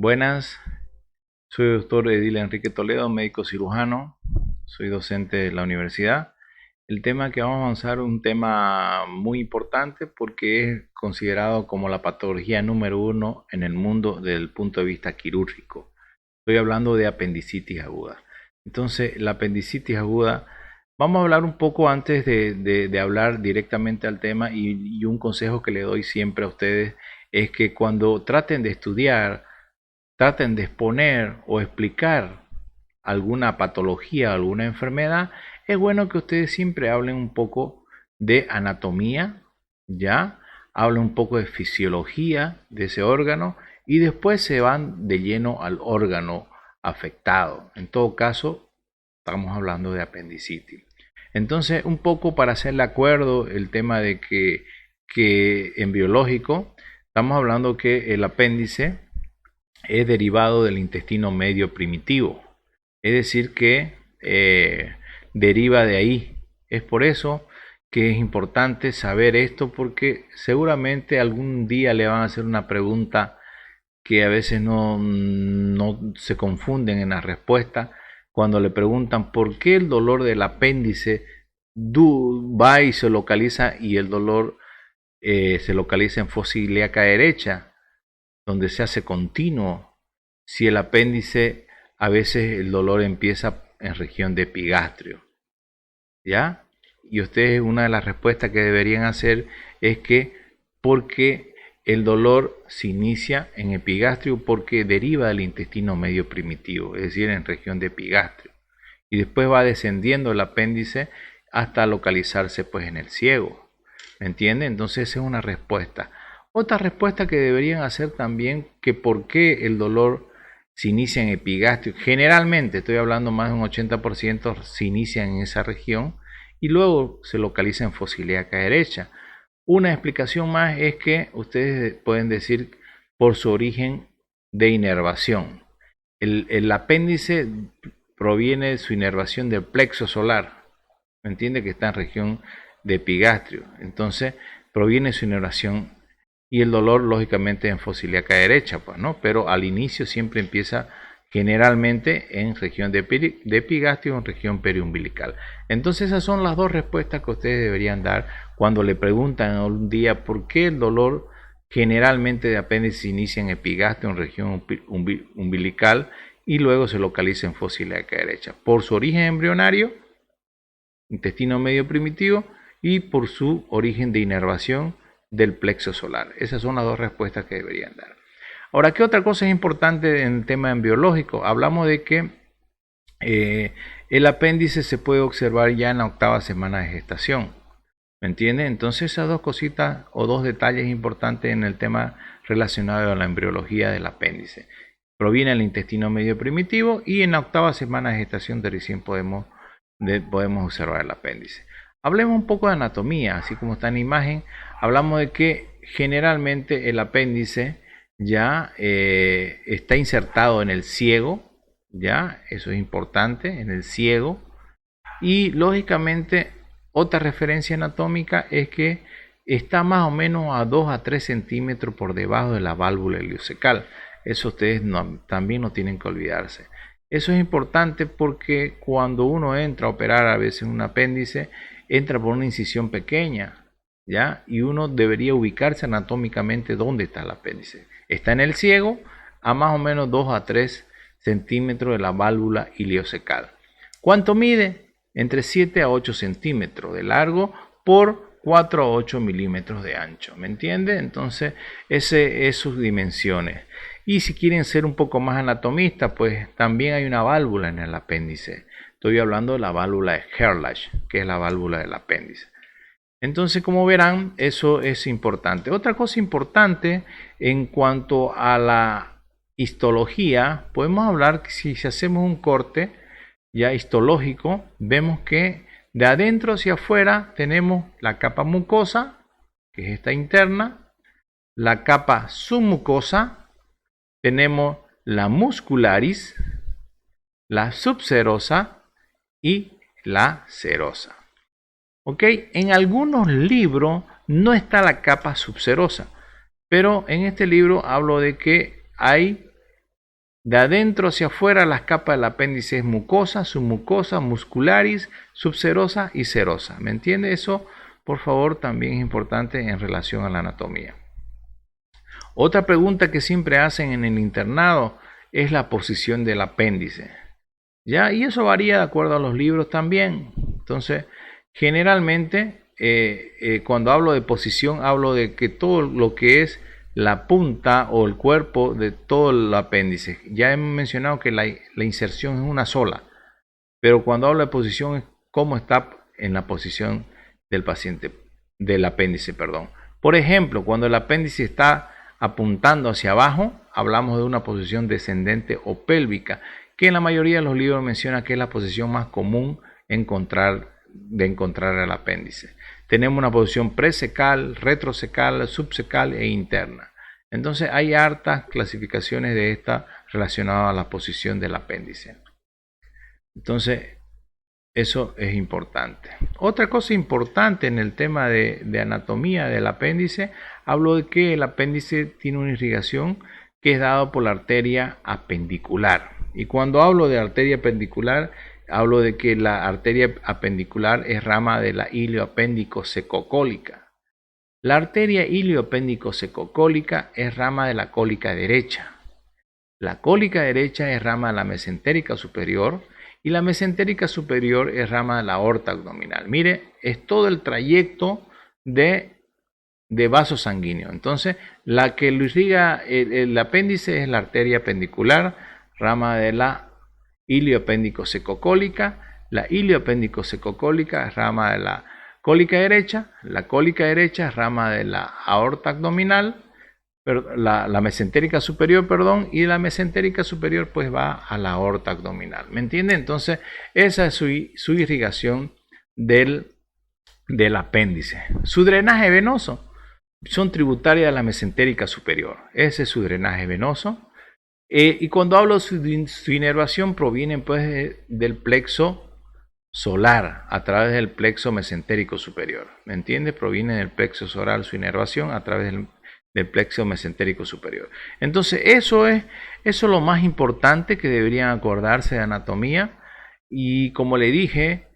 Buenas, soy el doctor Edil Enrique Toledo, médico cirujano, soy docente de la universidad. El tema que vamos a avanzar es un tema muy importante porque es considerado como la patología número uno en el mundo desde el punto de vista quirúrgico. Estoy hablando de apendicitis aguda. Entonces, la apendicitis aguda, vamos a hablar un poco antes de hablar directamente al tema y un consejo que le doy siempre a ustedes es que cuando traten de estudiar, traten de exponer o explicar alguna patología, alguna enfermedad, es bueno que ustedes siempre hablen un poco de anatomía, ¿ya? Hablen un poco de fisiología de ese órgano y después se van de lleno al órgano afectado. En todo caso, estamos hablando de apendicitis. Entonces, un poco para hacerle acuerdo el tema de que en biológico, estamos hablando que el apéndice es derivado del intestino medio primitivo, es decir que deriva de ahí. Es por eso que es importante saber esto, porque seguramente algún día le van a hacer una pregunta que a veces no se confunden en la respuesta cuando le preguntan por qué el dolor del apéndice va y se localiza, y el dolor se localiza en fosa ilíaca derecha, donde se hace continuo, si el apéndice a veces el dolor empieza en región de epigastrio, ¿ya? Y ustedes, una de las respuestas que deberían hacer es que porque el dolor se inicia en epigastrio porque deriva del intestino medio primitivo, es decir, en región de epigastrio, y después va descendiendo el apéndice hasta localizarse pues en el ciego. ¿Me entiende? Entonces esa es una respuesta. Otra respuesta que deberían hacer también, que por qué el dolor se inicia en epigastrio. Generalmente, estoy hablando más de un 80%, se inicia en esa región y luego se localiza en fosa ilíaca derecha. Una explicación más es que ustedes pueden decir por su origen de inervación. El apéndice proviene de su inervación del plexo solar. ¿Me entiende? Que está en región de epigastrio. Entonces, proviene de su inervación y el dolor lógicamente en fosa ilíaca derecha, pues, ¿no? Pero al inicio siempre empieza generalmente en región de epigastrio o en región periumbilical. Entonces esas son las dos respuestas que ustedes deberían dar cuando le preguntan un día por qué el dolor generalmente de apéndice inicia en epigastrio, en región umbilical, y luego se localiza en fosa ilíaca derecha. Por su origen embrionario, intestino medio primitivo, y por su origen de inervación del plexo solar. Esas son las dos respuestas que deberían dar. Ahora, ¿qué otra cosa es importante en el tema biológico? Hablamos de que el apéndice se puede observar ya en la 8ª semana de gestación. ¿Me entiende? Entonces esas dos cositas o dos detalles importantes en el tema relacionado a la embriología del apéndice. Proviene del intestino medio primitivo y en la 8ª semana de gestación de recién podemos observar el apéndice. Hablemos un poco de anatomía, así como está en la imagen. Hablamos de que generalmente el apéndice ya está insertado en el ciego, ya, eso es importante, en el ciego, y lógicamente otra referencia anatómica es que está más o menos a 2 a 3 centímetros por debajo de la válvula ileocecal. Eso ustedes también no tienen que olvidarse. Eso es importante porque cuando uno entra a operar a veces un apéndice, entra por una incisión pequeña, ¿ya? Y uno debería ubicarse anatómicamente dónde está el apéndice. Está en el ciego a más o menos 2 a 3 centímetros de la válvula ileocecal. ¿Cuánto mide? Entre 7 a 8 centímetros de largo por 4 a 8 milímetros de ancho. ¿Me entiende? Entonces, ese es sus dimensiones. Y si quieren ser un poco más anatomistas, pues también hay una válvula en el apéndice. Estoy hablando de la válvula de Ehrlich, que es la válvula del apéndice. Entonces, como verán, eso es importante. Otra cosa importante en cuanto a la histología, podemos hablar que si hacemos un corte ya histológico, vemos que de adentro hacia afuera tenemos la capa mucosa, que es esta interna, la capa submucosa, tenemos la muscularis, la subserosa y la serosa. ¿Ok? En algunos libros no está la capa subserosa, pero en este libro hablo de que hay De adentro hacia afuera, las capas del apéndice es mucosa, submucosa, muscularis, subserosa y serosa. ¿Me entiende? Eso, por favor, también es importante en relación a la anatomía. Otra pregunta que siempre hacen en el internado es la posición del apéndice. ¿Ya? Y eso varía de acuerdo a los libros también. Entonces, generalmente, cuando hablo de posición, hablo de que todo lo que es la punta o el cuerpo de todo el apéndice. Ya hemos mencionado que la inserción es una sola, pero cuando hablo de posición es cómo está en la posición del paciente, del apéndice, perdón. Por ejemplo, cuando el apéndice está apuntando hacia abajo, hablamos de una posición descendente o pélvica, que en la mayoría de los libros menciona que es la posición más común de encontrar el apéndice. Tenemos una posición presecal, retrosecal, subsecal e interna. Entonces hay hartas clasificaciones de esta relacionadas a la posición del apéndice. Entonces eso es importante. Otra cosa importante en el tema de anatomía del apéndice, hablo de que el apéndice tiene una irrigación que es dada por la arteria apendicular. Y cuando hablo de arteria apendicular, hablo de que la arteria apendicular es rama de la ilioapéndico-secocólica. La arteria ilioapéndico-secocólica es rama de la cólica derecha. La cólica derecha es rama de la mesentérica superior y la mesentérica superior es rama de la aorta abdominal. Mire, es todo el trayecto de vaso sanguíneo. Entonces, la que lo irriga el apéndice es la arteria apendicular, rama de la ilioapéndico-secocólica. La ilioapéndico-secocólica es rama de la cólica derecha es rama de la aorta abdominal, la mesentérica superior, perdón, y la mesentérica superior pues va a la aorta abdominal. ¿Me entiende? Entonces, esa es su irrigación del apéndice. Su drenaje venoso son tributarias de la mesentérica superior. Ese es su drenaje venoso. Y cuando hablo de su inervación, provienen pues del plexo solar a través del plexo mesentérico superior. ¿Me entiende? Proviene del plexo solar su inervación a través del plexo mesentérico superior. Entonces, eso es lo más importante que deberían acordarse de anatomía. Y como le dije,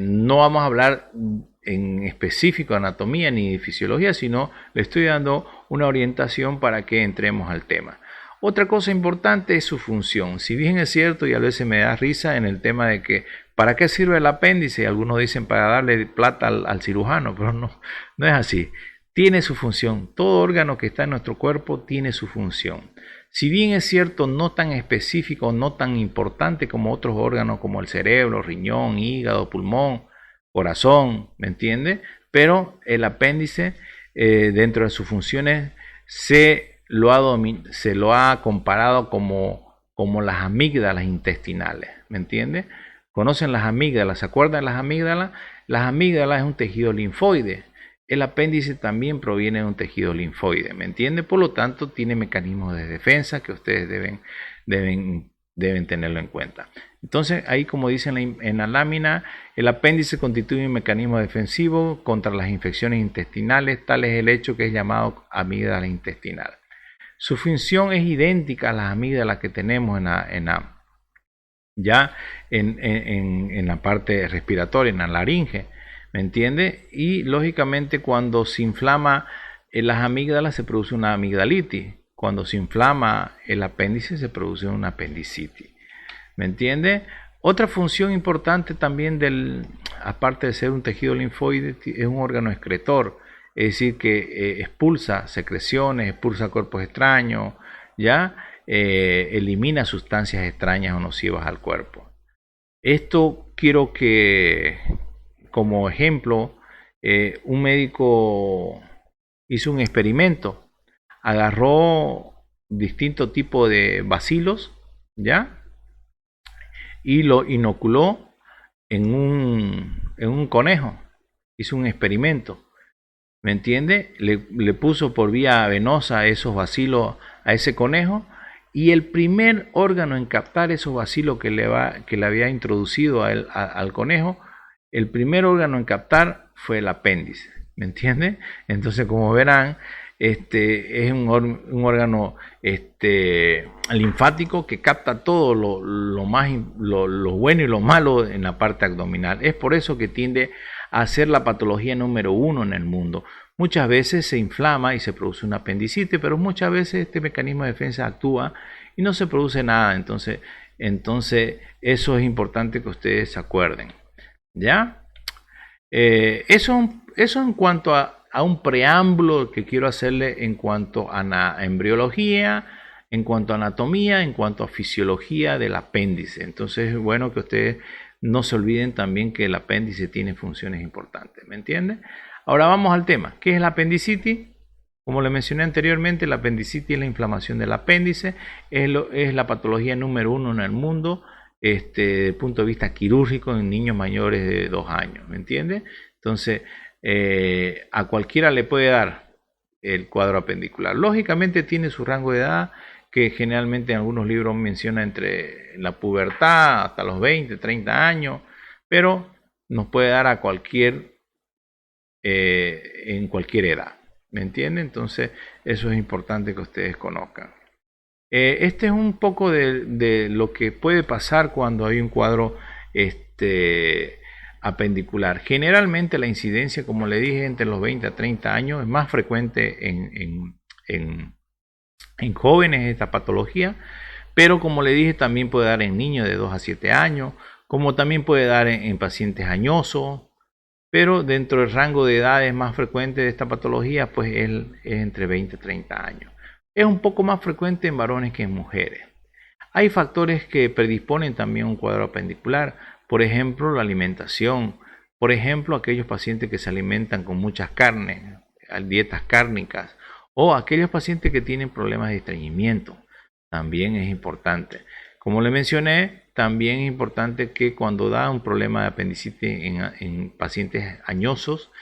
no vamos a hablar en específico de anatomía ni de fisiología, sino le estoy dando una orientación para que entremos al tema. Otra cosa importante es su función. Si bien es cierto, y a veces me da risa en el tema de que ¿para qué sirve el apéndice? Algunos dicen para darle plata al cirujano, pero no es así. Tiene su función. Todo órgano que está en nuestro cuerpo tiene su función. Si bien es cierto, no tan específico, no tan importante como otros órganos como el cerebro, riñón, hígado, pulmón, corazón, ¿me entiende? Pero el apéndice, dentro de sus funciones, se lo ha comparado como las amígdalas intestinales, ¿me entiende? ¿Conocen las amígdalas? ¿Se acuerdan de las amígdalas? Las amígdalas es un tejido linfoide. El apéndice también proviene de un tejido linfoide, ¿me entiende? Por lo tanto, tiene mecanismos de defensa que ustedes deben tenerlo en cuenta. Entonces, ahí como dicen en la lámina, el apéndice constituye un mecanismo defensivo contra las infecciones intestinales, tal es el hecho que es llamado amígdala intestinal. Su función es idéntica a las amígdalas que tenemos en la parte respiratoria, en la laringe, ¿me entiende? Y lógicamente cuando se inflama las amígdalas se produce una amigdalitis. Cuando se inflama el apéndice se produce una apendicitis. ¿Me entiende? Otra función importante también aparte de ser un tejido linfoide, es un órgano excretor. Es decir, que expulsa secreciones, expulsa cuerpos extraños, ¿ya? Elimina sustancias extrañas o nocivas al cuerpo. Esto quiero que, como ejemplo, un médico hizo un experimento, agarró distintos tipos de bacilos, ¿ya? Y lo inoculó en un conejo, hizo un experimento. ¿Me entiende? Le puso por vía venosa esos bacilos a ese conejo y el primer órgano en captar esos bacilos que le había introducido al conejo, el primer órgano en captar fue el apéndice. ¿Me entiende? Entonces, como verán, es un órgano linfático que capta todo lo bueno y lo malo en la parte abdominal. Es por eso que tiende a ser la patología número 1 en el mundo. Muchas veces se inflama y se produce una apendicitis, pero muchas veces este mecanismo de defensa actúa y no se produce nada. Entonces eso es importante que ustedes se acuerden. ¿Ya? Eso en cuanto a un preámbulo que quiero hacerle en cuanto a embriología, en cuanto a anatomía, en cuanto a fisiología del apéndice. Entonces es bueno que ustedes no se olviden también que el apéndice tiene funciones importantes. ¿Me entienden? Ahora vamos al tema. ¿Qué es la apendicitis? Como le mencioné anteriormente, la apendicitis es la inflamación del apéndice, es la patología número 1 en el mundo, desde el punto de vista quirúrgico en niños mayores de 2 años, ¿me entiende? Entonces, a cualquiera le puede dar el cuadro apendicular. Lógicamente tiene su rango de edad, que generalmente en algunos libros menciona entre la pubertad hasta los 20, 30 años, pero nos puede dar a en cualquier edad, ¿me entiende? Entonces, eso es importante que ustedes conozcan. Este es un poco de lo que puede pasar cuando hay un cuadro apendicular. Generalmente la incidencia, como le dije, entre los 20 a 30 años es más frecuente en jóvenes esta patología, pero como le dije, también puede dar en niños de 2 a 7 años, como también puede dar en pacientes añosos, pero dentro del rango de edades más frecuente de esta patología, pues es entre 20 y 30 años. Es un poco más frecuente en varones que en mujeres. Hay factores que predisponen también a un cuadro apendicular, por ejemplo, la alimentación, por ejemplo, aquellos pacientes que se alimentan con muchas carnes, dietas cárnicas, o aquellos pacientes que tienen problemas de estreñimiento, también es importante. Como le mencioné, también es importante que cuando da un problema de apendicitis en pacientes añosos,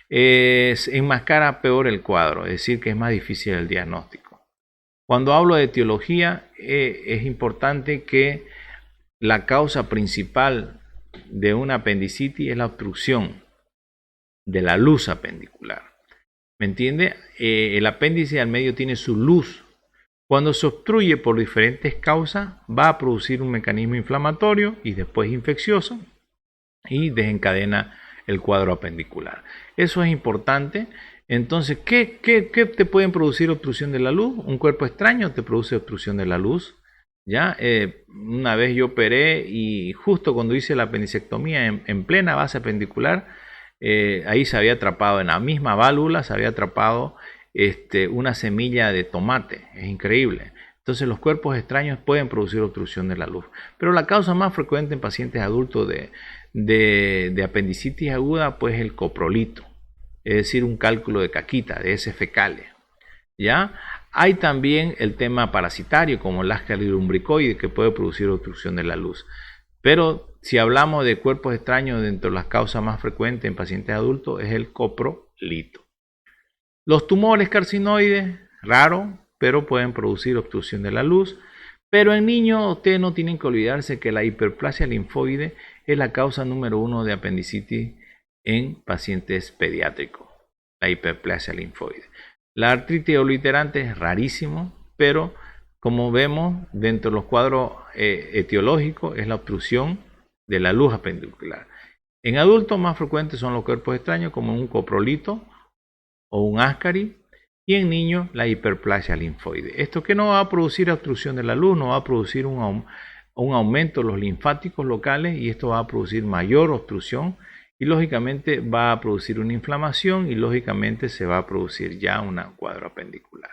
enmascara peor el cuadro, es decir, que es más difícil el diagnóstico. Cuando hablo de etiología, es importante que la causa principal de una apendicitis es la obstrucción de la luz apendicular. ¿Me entiende? El apéndice al medio tiene su luz. Cuando se obstruye por diferentes causas, va a producir un mecanismo inflamatorio y después infeccioso y desencadena el cuadro apendicular. Eso es importante. Entonces, ¿qué te pueden producir obstrucción de la luz? Un cuerpo extraño te produce obstrucción de la luz. ¿Ya? Una vez yo operé y justo cuando hice la apendicectomía en plena base apendicular, ahí se había atrapado en la misma válvula, se había atrapado una semilla de tomate. Es increíble. Entonces los cuerpos extraños pueden producir obstrucción de la luz. Pero la causa más frecuente en pacientes adultos de apendicitis aguda pues es el coprolito, es decir, un cálculo de caquita, de heces fecales. ¿Ya? Hay también el tema parasitario como el Ascaris lumbricoides que puede producir obstrucción de la luz. Pero si hablamos de cuerpos extraños, dentro de las causas más frecuentes en pacientes adultos es el coprolito. Los tumores carcinoides, raro, pero pueden producir obstrucción de la luz. Pero en niños ustedes no tienen que olvidarse que la hiperplasia linfoide es la causa número 1 de apendicitis en pacientes pediátricos. La hiperplasia linfoide. La artritis obliterante es rarísimo, pero como vemos dentro de los cuadros etiológicos es la obstrucción de la luz apendicular. En adultos más frecuentes son los cuerpos extraños como un coprolito o un Ascaris, y en niños la hiperplasia linfoide. Esto que no va a producir obstrucción de la luz, no va a producir un aumento de los linfáticos locales y esto va a producir mayor obstrucción y lógicamente va a producir una inflamación y lógicamente se va a producir ya un cuadro apendicular.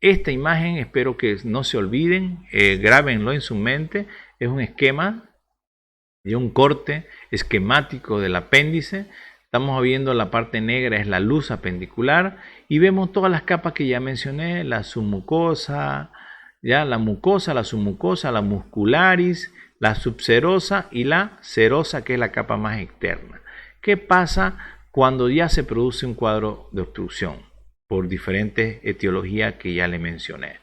Esta imagen espero que no se olviden, grábenlo en su mente, es un esquema de un corte esquemático del apéndice. Estamos viendo la parte negra es la luz apendicular y vemos todas las capas que ya mencioné, la submucosa, ya la mucosa, la submucosa, la muscularis, la subserosa y la serosa, que es la capa más externa. ¿Qué pasa cuando ya se produce un cuadro de obstrucción por diferentes etiologías que ya le mencioné?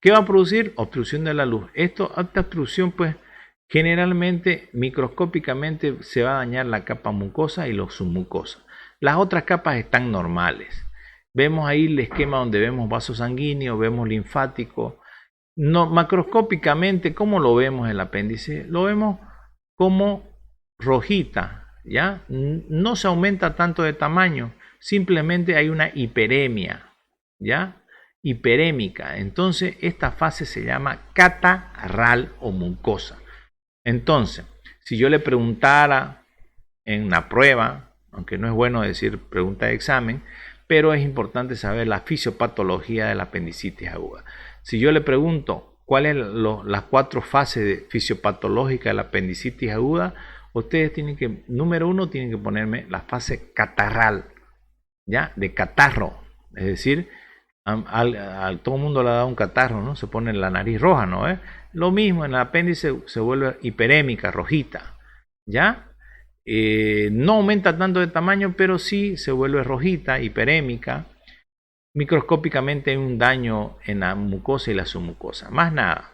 ¿Qué va a producir? Obstrucción de la luz. Esta obstrucción pues generalmente microscópicamente se va a dañar la capa mucosa y los submucosa. Las otras capas están normales. Vemos ahí el esquema donde vemos vasos sanguíneos, vemos linfático. No, macroscópicamente, ¿cómo lo vemos el apéndice? Lo vemos como rojita, ¿ya? No se aumenta tanto de tamaño, simplemente hay una hiperemia, ¿ya? Hiperémica. Entonces, esta fase se llama catarral o mucosa. Entonces, si yo le preguntara en una prueba, aunque no es bueno decir pregunta de examen, pero es importante saber la fisiopatología de la apendicitis aguda. Si yo le pregunto cuáles son las 4 fases fisiopatológicas de la apendicitis aguda, ustedes tienen que, número 1, tienen que ponerme la fase catarral, ¿ya? De catarro, es decir, a todo el mundo le da un catarro, ¿no? Se pone la nariz roja, ¿no? Lo mismo, en el apéndice se vuelve hiperémica, rojita, ¿ya? No aumenta tanto de tamaño, pero sí se vuelve rojita, hiperémica. Microscópicamente hay un daño en la mucosa y la submucosa, más nada.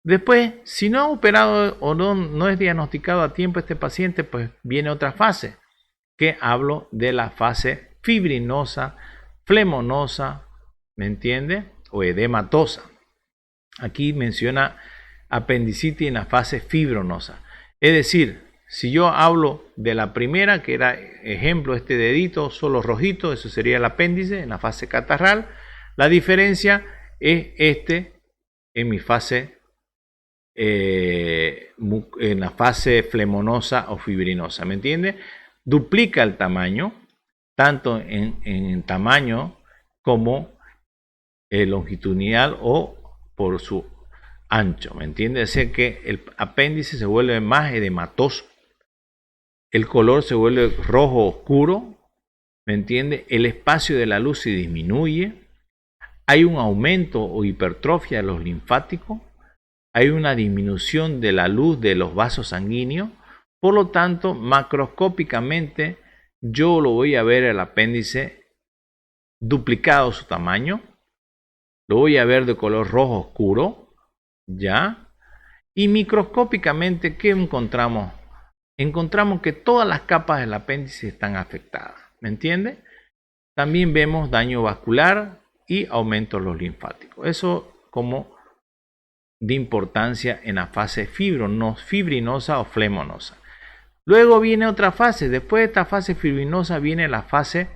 Después, si no ha operado o no es diagnosticado a tiempo este paciente, pues viene otra fase, que hablo de la fase fibrinosa, flemonosa, ¿me entiende? O edematosa. Aquí menciona apendicitis en la fase fibronosa. Es decir, si yo hablo de la primera, que era ejemplo, este dedito solo rojito, eso sería el apéndice en la fase catarral. La diferencia es en mi fase, en la fase flemonosa o fibrinosa, ¿me entiende? Duplica el tamaño, tanto en tamaño como longitudinal o por su ancho, ¿me entiende? O sea que el apéndice se vuelve más edematoso. El color se vuelve rojo oscuro, ¿me entiende? El espacio de la luz se disminuye. Hay un aumento o hipertrofia de los linfáticos. Hay una disminución de la luz de los vasos sanguíneos. Por lo tanto, macroscópicamente, yo lo voy a ver el apéndice duplicado su tamaño. Lo voy a ver de color rojo oscuro, ¿ya? Y microscópicamente, ¿qué encontramos? Encontramos que todas las capas del apéndice están afectadas, ¿me entiende? También vemos daño vascular y aumento de los linfáticos. Eso como de importancia en la fase fibrinosa o flemonosa. Luego viene otra fase. Después de esta fase fibrinosa viene la fase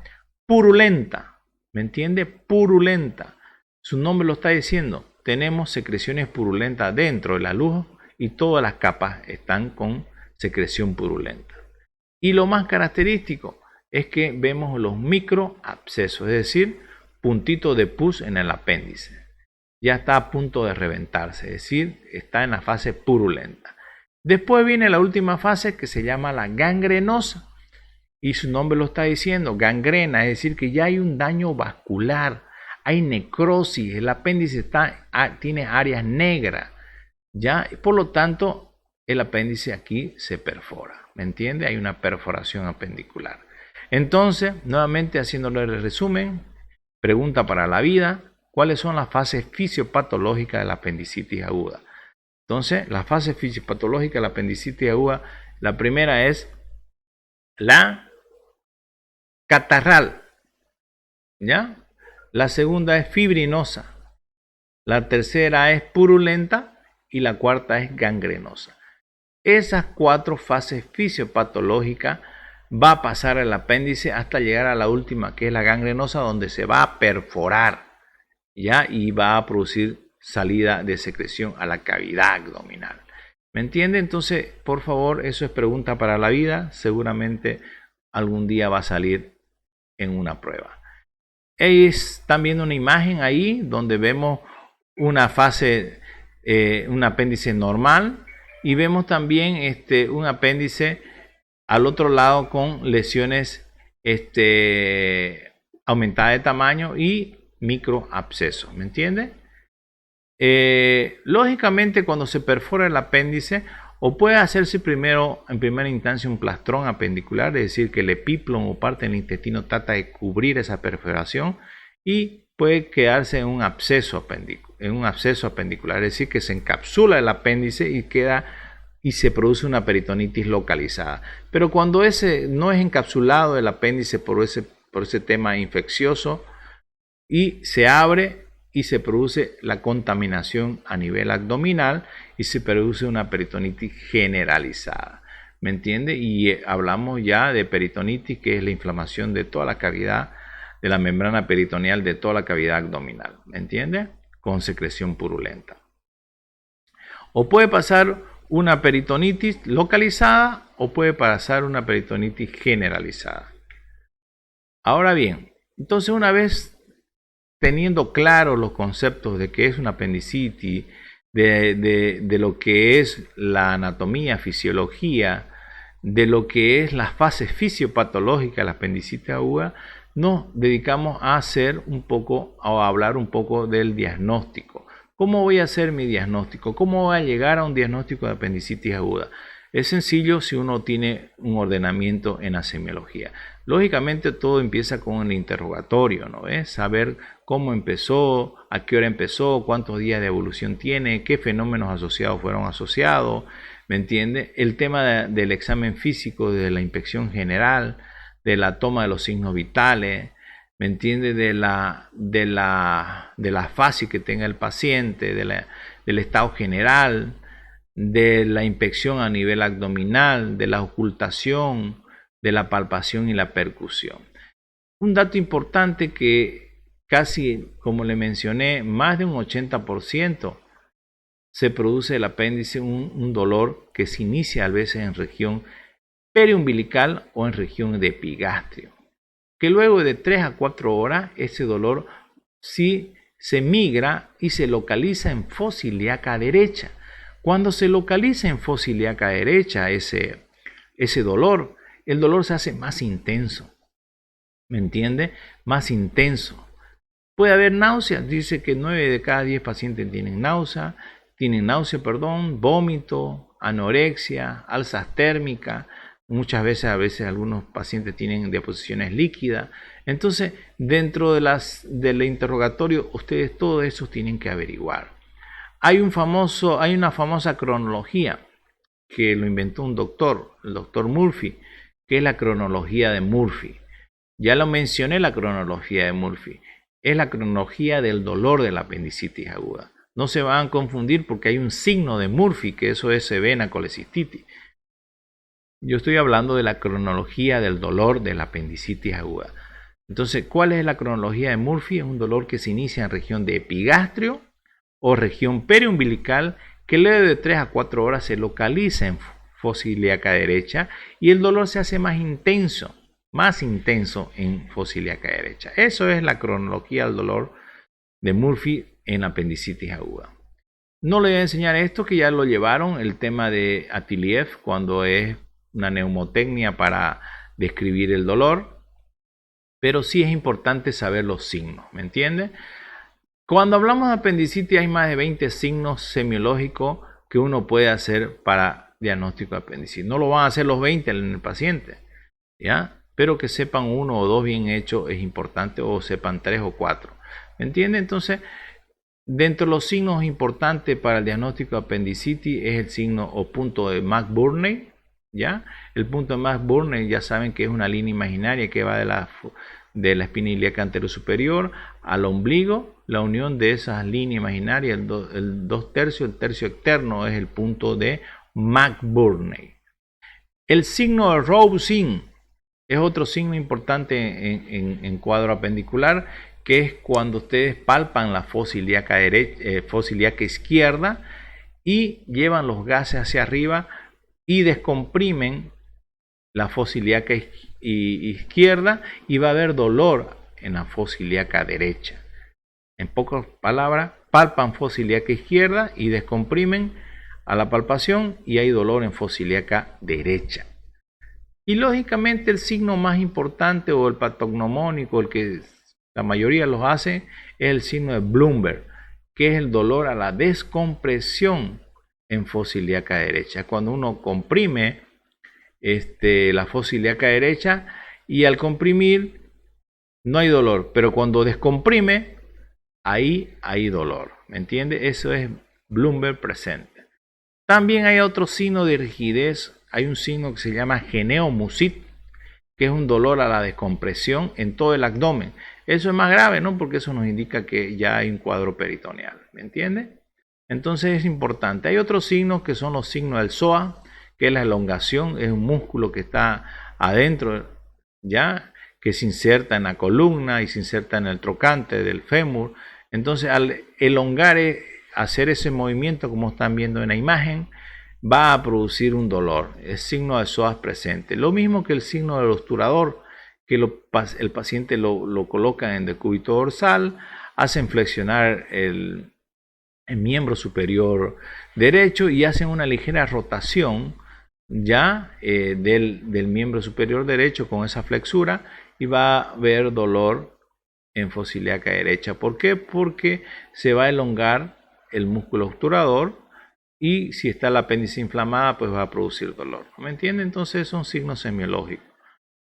purulenta, ¿me entiende? Purulenta. Su nombre lo está diciendo. Tenemos secreciones purulentas dentro de la luz y todas las capas están con secreción purulenta. Y lo más característico es que vemos los microabscesos, es decir, puntitos de pus en el apéndice. Ya está a punto de reventarse, es decir, está en la fase purulenta. Después viene la última fase que se llama la gangrenosa. Y su nombre lo está diciendo, gangrena, es decir, que ya hay un daño vascular, hay necrosis, el apéndice tiene áreas negras, ¿ya? Por lo tanto, el apéndice aquí se perfora, ¿me entiende? Hay una perforación apendicular. Entonces, nuevamente haciéndole el resumen, pregunta para la vida, ¿cuáles son las fases fisiopatológicas de la apendicitis aguda? Entonces, la fase fisiopatológica de la apendicitis aguda, la primera es la catarral, ¿ya? La segunda es fibrinosa, la tercera es purulenta y la cuarta es gangrenosa. Esas 4 fases fisiopatológicas va a pasar el apéndice hasta llegar a la última, que es la gangrenosa, donde se va a perforar, ¿ya? Y va a producir salida de secreción a la cavidad abdominal. ¿Me entiende? Entonces, por favor, eso es pregunta para la vida. Seguramente algún día va a salir en una prueba. Están viendo una imagen ahí donde vemos una fase, un apéndice normal. Y vemos también un apéndice al otro lado con lesiones aumentadas de tamaño y microabscesos, ¿me entiende? Lógicamente, cuando se perfora el apéndice, o puede hacerse primero, en primera instancia, un plastrón apendicular, es decir, que el epiplon o parte del intestino trata de cubrir esa perforación, y puede quedarse en un absceso apendicular, es decir, que se encapsula el apéndice y se produce una peritonitis localizada. Pero cuando ese no es encapsulado el apéndice por ese por ese tema infeccioso, y se abre y se produce la contaminación a nivel abdominal y se produce una peritonitis generalizada. ¿Me entiende? Y hablamos ya de peritonitis, que es la inflamación de toda la cavidad, de la membrana peritoneal de toda la cavidad abdominal. ¿Me entiende? Con secreción purulenta. O puede pasar una peritonitis localizada o puede pasar una peritonitis generalizada. Ahora bien, entonces una vez teniendo claros los conceptos de qué es una apendicitis, de lo que es la anatomía, fisiología, de lo que es las fases fisiopatológicas de la apendicitis aguda, nos dedicamos a hacer un poco, a hablar un poco del diagnóstico. ¿Cómo voy a hacer mi diagnóstico? ¿Cómo voy a llegar a un diagnóstico de apendicitis aguda? Es sencillo si uno tiene un ordenamiento en la semiología. Lógicamente todo empieza con el interrogatorio, ¿no ves? Saber cómo empezó, a qué hora empezó, cuántos días de evolución tiene, qué fenómenos asociados fueron asociados, ¿me entiende? El tema del examen físico, de la inspección general, de la toma de los signos vitales, ¿me entiende? De la fase que tenga el paciente, del estado general, de la inspección a nivel abdominal, de la ocultación, de la palpación y la percusión. Un dato importante que casi, como le mencioné, más de un 80% se produce el apéndice un dolor que se inicia a veces en región periumbilical o en región de epigastrio, que luego de 3 a 4 horas ese dolor sí se migra y se localiza en fosa ilíaca derecha. Cuando se localiza en fosa ilíaca derecha ese dolor, el dolor se hace más intenso. ¿Me entiende? Más intenso. Puede haber náuseas. Dice que 9 de cada 10 pacientes tienen náusea, vómito, anorexia, alzas térmicas. Muchas veces algunos pacientes tienen deposiciones líquidas. Entonces, dentro del interrogatorio, ustedes todos esos tienen que averiguar. Hay una famosa cronología que lo inventó un doctor, el doctor Murphy, que es la cronología de Murphy. Ya lo mencioné, la cronología de Murphy. Es la cronología del dolor de la apendicitis aguda. No se van a confundir porque hay un signo de Murphy, que eso es vena colecistitis. Yo estoy hablando de la cronología del dolor de la apendicitis aguda. Entonces, ¿cuál es la cronología de Murphy? Es un dolor que se inicia en región de epigastrio o región periumbilical, que luego de 3 a 4 horas se localiza en fosa ilíaca derecha y el dolor se hace más intenso en fosa ilíaca derecha. Eso es la cronología del dolor de Murphy en apendicitis aguda. No le voy a enseñar esto, que ya lo llevaron, el tema de Atiliev, cuando es una neumotecnia para describir el dolor, pero sí es importante saber los signos, ¿me entiende? Cuando hablamos de apendicitis hay más de 20 signos semiológicos que uno puede hacer para diagnóstico de apendicitis. No lo van a hacer los 20 en el paciente, ¿ya? Pero que sepan 1 o 2 bien hechos es importante, o sepan 3 o 4. ¿Me entiende? Entonces, dentro de los signos importantes para el diagnóstico de apendicitis es el signo o punto de McBurney, ¿ya? El punto de McBurney ya saben que es una línea imaginaria que va de la espina ilíaca anterosuperior al ombligo. La unión de esas líneas imaginarias, el 2/3, el tercio externo, es el punto de McBurney. El signo de Rosen es otro signo importante en cuadro apendicular, que es cuando ustedes palpan la fosa ilíaca izquierda y llevan los gases hacia arriba y descomprimen la fosa ilíaca izquierda, y va a haber dolor en la fosa ilíaca derecha. En pocas palabras, palpan fosa ilíaca izquierda y descomprimen a la palpación y hay dolor en fosa ilíaca derecha. Y lógicamente el signo más importante, o el patognomónico, el que la mayoría los hace, es el signo de Bloomberg, que es el dolor a la descompresión en fosa ilíaca derecha. Cuando uno comprime la fosa ilíaca derecha, y al comprimir no hay dolor, pero cuando descomprime, ahí hay dolor. ¿Me entiende? Eso es Bloomberg presente. También hay otro signo de rigidez. Hay un signo que se llama Geneo-Musit, que es un dolor a la descompresión en todo el abdomen. Eso es más grave, ¿no? Porque eso nos indica que ya hay un cuadro peritoneal, ¿me entiende? Entonces es importante. Hay otros signos que son los signos del psoas, que es la elongación, es un músculo que está adentro, ya, que se inserta en la columna y se inserta en el trocante del fémur. Entonces, al elongar, hacer ese movimiento, como están viendo en la imagen, va a producir un dolor, el signo de psoas presente. Lo mismo que el signo del obturador, que el paciente lo coloca en decúbito dorsal, hacen flexionar el miembro superior derecho y hacen una ligera rotación ya del miembro superior derecho con esa flexura, y va a haber dolor en fosiliaca derecha. ¿Por qué? Porque se va a elongar el músculo obturador, y si está el apéndice inflamada, pues va a producir dolor. ¿Me entiende? Entonces son signos semiológicos.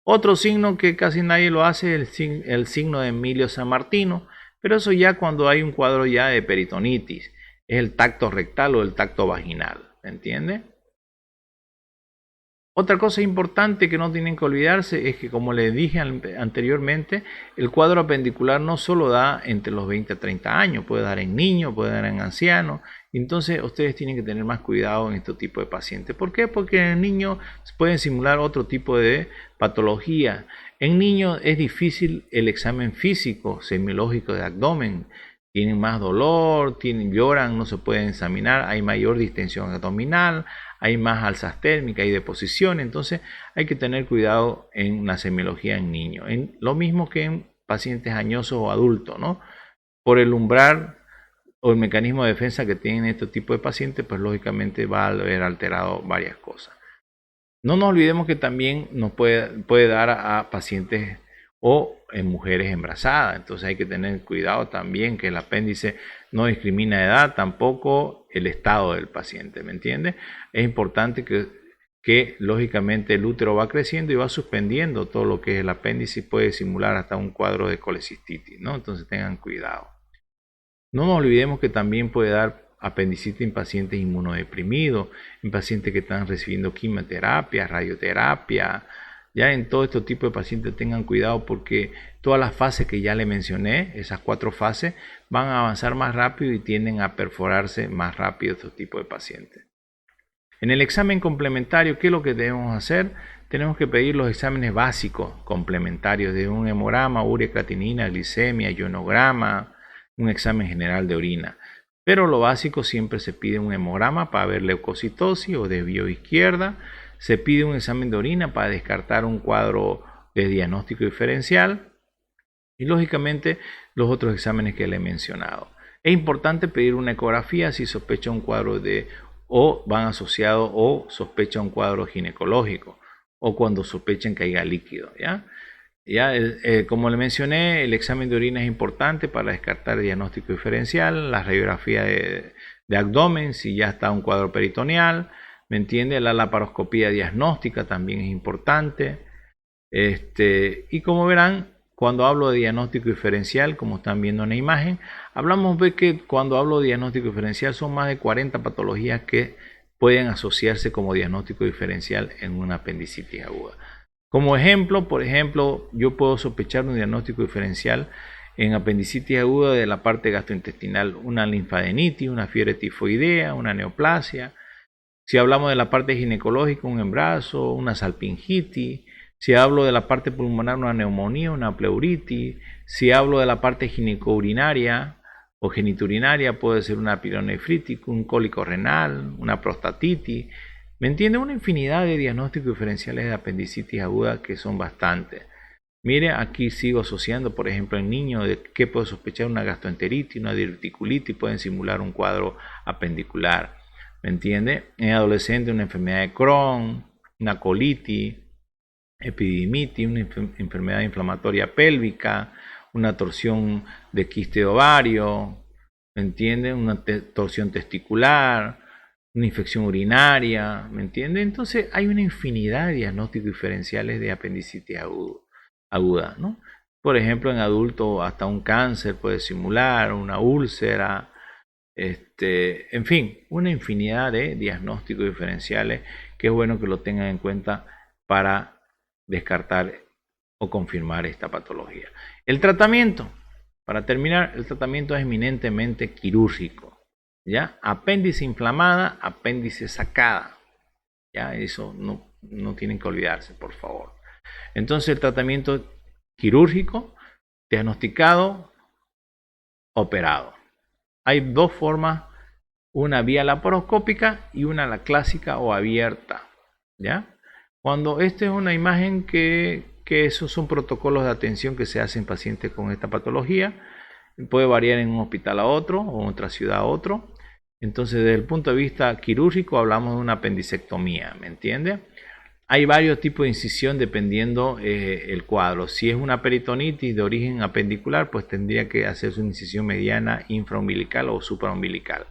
Otro signo que casi nadie lo hace es el signo de Emilio San Martino, pero eso ya cuando hay un cuadro ya de peritonitis, es el tacto rectal o el tacto vaginal. ¿Me entiende? Otra cosa importante que no tienen que olvidarse es que, como les dije anteriormente, el cuadro apendicular no solo da entre los 20 a 30 años, puede dar en niños, puede dar en ancianos. Entonces ustedes tienen que tener más cuidado en este tipo de pacientes. ¿Por qué? Porque en el niño pueden simular otro tipo de patología. En niños es difícil el examen físico semiológico de abdomen. Tienen más dolor, lloran, no se pueden examinar, hay mayor distensión abdominal, hay más alzas térmicas y deposición. Entonces hay que tener cuidado en la semiología en niños. Lo mismo que en pacientes añosos o adultos, ¿no? Por el umbral o el mecanismo de defensa que tienen este tipo de pacientes, pues lógicamente va a haber alterado varias cosas. No nos olvidemos que también nos puede dar a pacientes o en mujeres embarazadas. Entonces hay que tener cuidado también que el apéndice no discrimina edad, tampoco el estado del paciente, ¿me entiende? Es importante que lógicamente el útero va creciendo y va suspendiendo todo lo que es el apéndice, y puede simular hasta un cuadro de colecistitis, ¿no? Entonces tengan cuidado. No nos olvidemos que también puede dar apendicitis en pacientes inmunodeprimidos, en pacientes que están recibiendo quimioterapia, radioterapia. Ya en todo este tipo de pacientes tengan cuidado, porque todas las fases que ya le mencioné, esas 4 fases, van a avanzar más rápido y tienden a perforarse más rápido estos tipos de pacientes. En el examen complementario, ¿qué es lo que debemos hacer? Tenemos que pedir los exámenes básicos complementarios de un hemograma, urea, creatinina, glicemia, ionograma, un examen general de orina. Pero lo básico, siempre se pide un hemograma para ver leucocitosis o desvío izquierda. Se pide un examen de orina para descartar un cuadro de diagnóstico diferencial. Y lógicamente los otros exámenes que le he mencionado. Es importante pedir una ecografía si sospecha un cuadro o van asociados o sospecha un cuadro ginecológico, o cuando sospechen que haya líquido, ¿ya? Como le mencioné, el examen de orina es importante para descartar el diagnóstico diferencial, la radiografía de abdomen, si ya está un cuadro peritoneal, ¿me entiende? La laparoscopía diagnóstica también es importante. Y como verán, cuando hablo de diagnóstico diferencial, como están viendo en la imagen, hablamos de que cuando hablo de diagnóstico diferencial son más de 40 patologías que pueden asociarse como diagnóstico diferencial en una apendicitis aguda. Como ejemplo, por ejemplo, yo puedo sospechar un diagnóstico diferencial en apendicitis aguda de la parte gastrointestinal, una linfadenitis, una fiebre tifoidea, una neoplasia. Si hablamos de la parte ginecológica, un embarazo, una salpingitis. Si hablo de la parte pulmonar, una neumonía, una pleuritis. Si hablo de la parte ginecourinaria o geniturinaria, puede ser una pielonefritis, un cólico renal, una prostatitis. ¿Me entiende? Una infinidad de diagnósticos diferenciales de apendicitis aguda que son bastantes. Mire, aquí sigo asociando, por ejemplo, en niños, de que puedo sospechar una gastroenteritis, una diverticulitis, pueden simular un cuadro apendicular. ¿Me entiende? En adolescente, una enfermedad de Crohn, una colitis, epididimitis, una enfermedad inflamatoria pélvica, una torsión de quiste de ovario, ¿me entiende? Una torsión testicular, una infección urinaria, ¿me entiende? Entonces hay una infinidad de diagnósticos diferenciales de apendicitis aguda, ¿no? Por ejemplo, en adultos hasta un cáncer puede simular, una úlcera, en fin, una infinidad de diagnósticos diferenciales que es bueno que lo tengan en cuenta para descartar o confirmar esta patología. El tratamiento, para terminar, el tratamiento es eminentemente quirúrgico, ¿ya? Apéndice inflamada, apéndice sacada, ¿ya? Eso no tienen que olvidarse, por favor. Entonces el tratamiento quirúrgico, diagnosticado, operado. Hay dos formas, una vía laparoscópica y una la clásica o abierta, ¿ya? Cuando esta es una imagen que esos son protocolos de atención que se hacen en pacientes con esta patología, puede variar en un hospital a otro o en otra ciudad a otro. Entonces, desde el punto de vista quirúrgico hablamos de una apendicectomía, ¿me entiende? Hay varios tipos de incisión dependiendo el cuadro. Si es una peritonitis de origen apendicular, pues tendría que hacerse una incisión mediana infraumbilical o supraumbilical.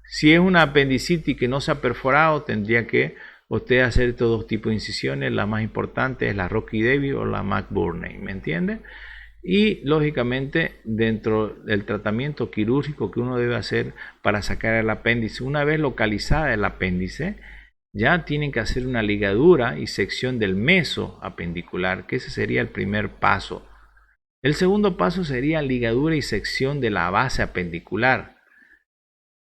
Si es una apendicitis que no se ha perforado, tendría que usted hacer estos dos tipos de incisiones. La más importante es la Rocky Davis o la McBurney, ¿me entiende? Y lógicamente dentro del tratamiento quirúrgico que uno debe hacer para sacar el apéndice, una vez localizada el apéndice, ya tienen que hacer una ligadura y sección del meso apendicular, que ese sería el primer paso. El segundo paso sería ligadura y sección de la base apendicular.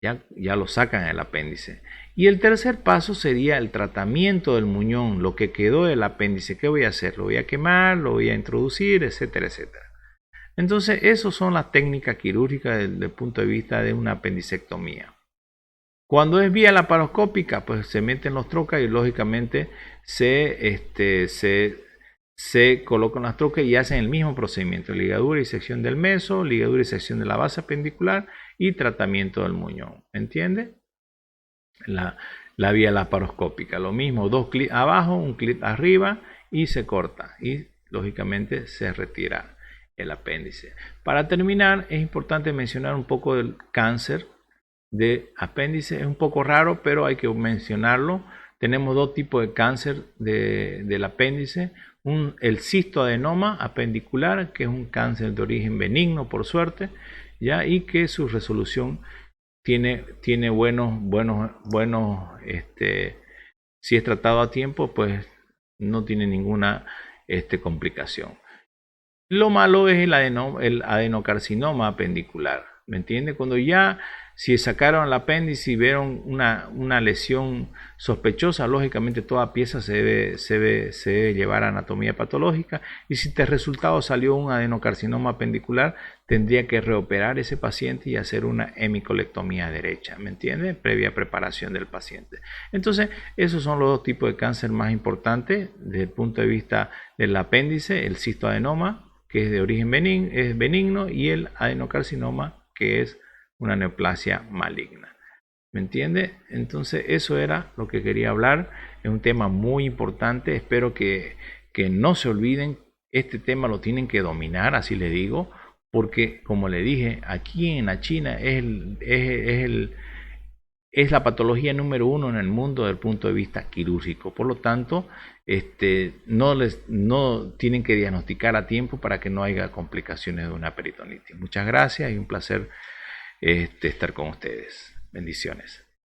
Ya lo sacan el apéndice. Y el tercer paso sería el tratamiento del muñón, lo que quedó del apéndice. ¿Qué voy a hacer? Lo voy a quemar, lo voy a introducir, etcétera, etcétera. Entonces, esas son las técnicas quirúrgicas desde el punto de vista de una apendicectomía. Cuando es vía laparoscópica, pues se meten los trocas y lógicamente se colocan las trocas y hacen el mismo procedimiento: ligadura y sección del meso, ligadura y sección de la base apendicular y tratamiento del muñón. ¿Entiende? La vía laparoscópica, lo mismo, 2 clics abajo, un clic arriba y se corta y lógicamente se retira el apéndice. Para terminar, es importante mencionar un poco del cáncer de apéndice. Es un poco raro, pero hay que mencionarlo. Tenemos dos tipos de cáncer del apéndice. El cistoadenoma apendicular, que es un cáncer de origen benigno, por suerte, ¿ya? Y que su resolución tiene buenos, si es tratado a tiempo, pues no tiene ninguna complicación. Lo malo es el adenocarcinoma apendicular, ¿me entiende? Cuando ya, si sacaron el apéndice y vieron una lesión sospechosa, lógicamente toda pieza se debe llevar a anatomía patológica, y si el resultado salió un adenocarcinoma apendicular, tendría que reoperar ese paciente y hacer una hemicolectomía derecha, ¿me entiende? Previa preparación del paciente. Entonces, esos son los dos tipos de cáncer más importantes desde el punto de vista del apéndice: el cistoadenoma, que es de origen benigno, y el adenocarcinoma, que es una neoplasia maligna. ¿Me entiende? Entonces eso era lo que quería hablar. Es un tema muy importante. Espero que no se olviden. Este tema lo tienen que dominar, así le digo, porque como le dije, aquí en la China es la patología número 1 en el mundo desde el punto de vista quirúrgico. Por lo tanto, no tienen que diagnosticar a tiempo para que no haya complicaciones de una peritonitis. Muchas gracias y un placer estar con ustedes. Bendiciones.